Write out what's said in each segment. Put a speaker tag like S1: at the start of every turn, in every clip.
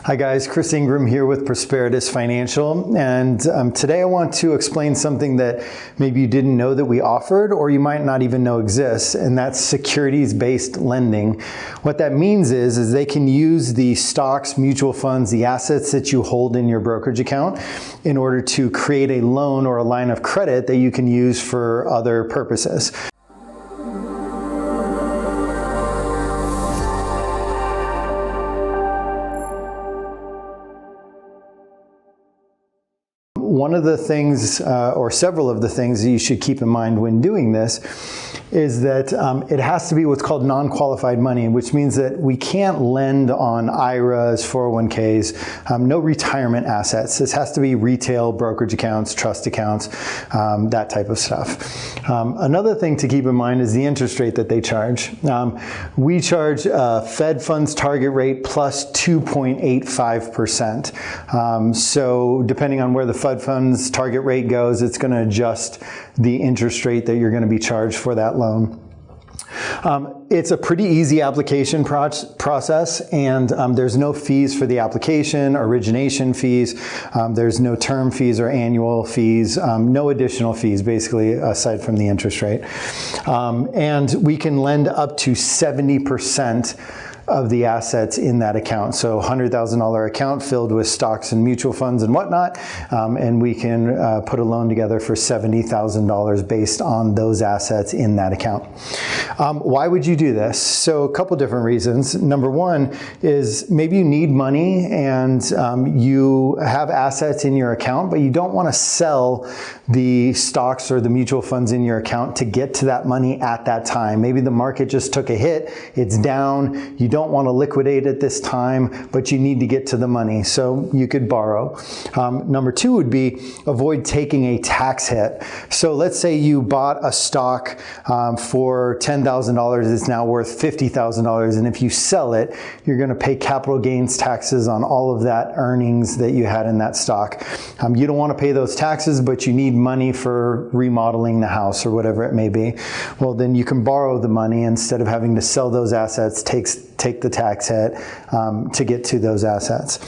S1: Hi guys, Chris Ingram here with Prosperitas Financial, and today I want to explain something that maybe you didn't know that we offered or you might not even know exists, and that's securities-based lending. What that means is they can use the stocks, mutual funds, the assets that you hold in your brokerage account in order to create a loan or a line of credit that you can use for other purposes. One of the things, or several of the things that you should keep in mind when doing this is that it has to be what's called non-qualified money, which means that we can't lend on IRAs, 401ks, no retirement assets. This has to be retail brokerage accounts, trust accounts, that type of stuff. Another thing to keep in mind is the interest rate that they charge. We charge Fed funds target rate plus 2.85%. So depending on where the Fed funds target rate goes, it's going to adjust the interest rate that you're going to be charged for that loan. It's a pretty easy application process, and there's no fees for the application, origination fees, there's no term fees or annual fees, no additional fees basically aside from the interest rate. And we can lend up to 70% of the assets in that account. So $100,000 account filled with stocks and mutual funds and whatnot, and we can put a loan together for $70,000 based on those assets in that account. Why would you do this? So a couple different reasons. Number one is maybe you need money and you have assets in your account, but you don't want to sell the stocks or the mutual funds in your account to get to that money at that time. Maybe the market just took a hit, it's down, you don't want to liquidate at this time, but you need to get to the money, so you could borrow. Number two would be avoid taking a tax hit. So let's say you bought a stock for $10,000, it's now worth $50,000, and if you sell it, you're going to pay capital gains taxes on all of that earnings that you had in that stock. You don't want to pay those taxes, but you need money for remodeling the house or whatever it may be. Well, then you can borrow the money instead of having to sell those assets, take the tax hit to get to those assets.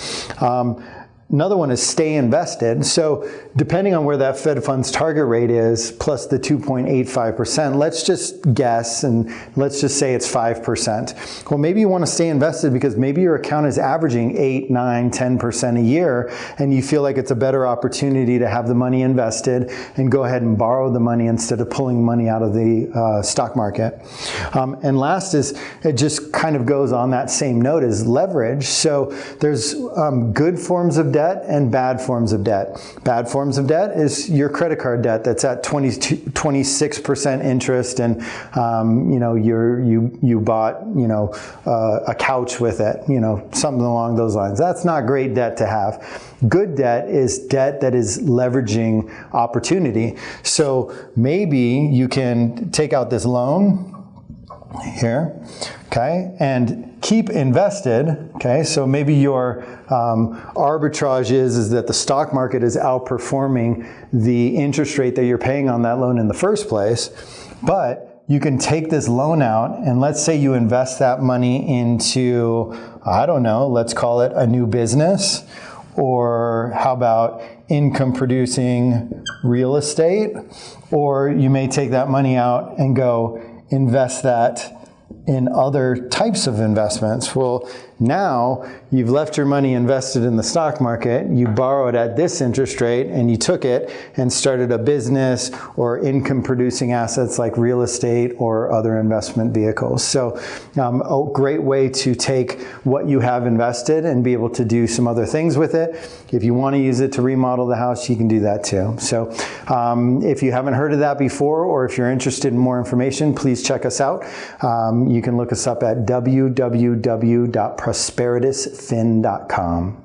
S1: Another one is stay invested. So depending on where that Fed funds target rate is, plus the 2.85%, let's just guess and let's just say it's 5%. Well, maybe you want to stay invested because maybe your account is averaging 8, 9, 10% a year, and you feel like it's a better opportunity to have the money invested and go ahead and borrow the money instead of pulling money out of the stock market. And last is, it just kind of goes on that same note as leverage. So there's good forms of debt and bad forms of debt. Bad forms of debt is your credit card debt that's at 26% interest, and you bought a couch with it, something along those lines. That's not great debt to have. Good debt is debt that is leveraging opportunity. So maybe you can take out this loan here, okay, and keep invested, okay? So maybe your arbitrage is that the stock market is outperforming the interest rate that you're paying on that loan in the first place, but you can take this loan out and let's say you invest that money into, I don't know, let's call it a new business, or how about income producing real estate, or you may take that money out and go invest that in other types of investments. Well, now you've left your money invested in the stock market, you borrowed at this interest rate, and you took it and started a business or income producing assets like real estate or other investment vehicles. So a great way to take what you have invested and be able to do some other things with it. If you want to use it to remodel the house, you can do that too. So if you haven't heard of that before, or if you're interested in more information, please check us out. You can look us up at www.prosperitasfin.com.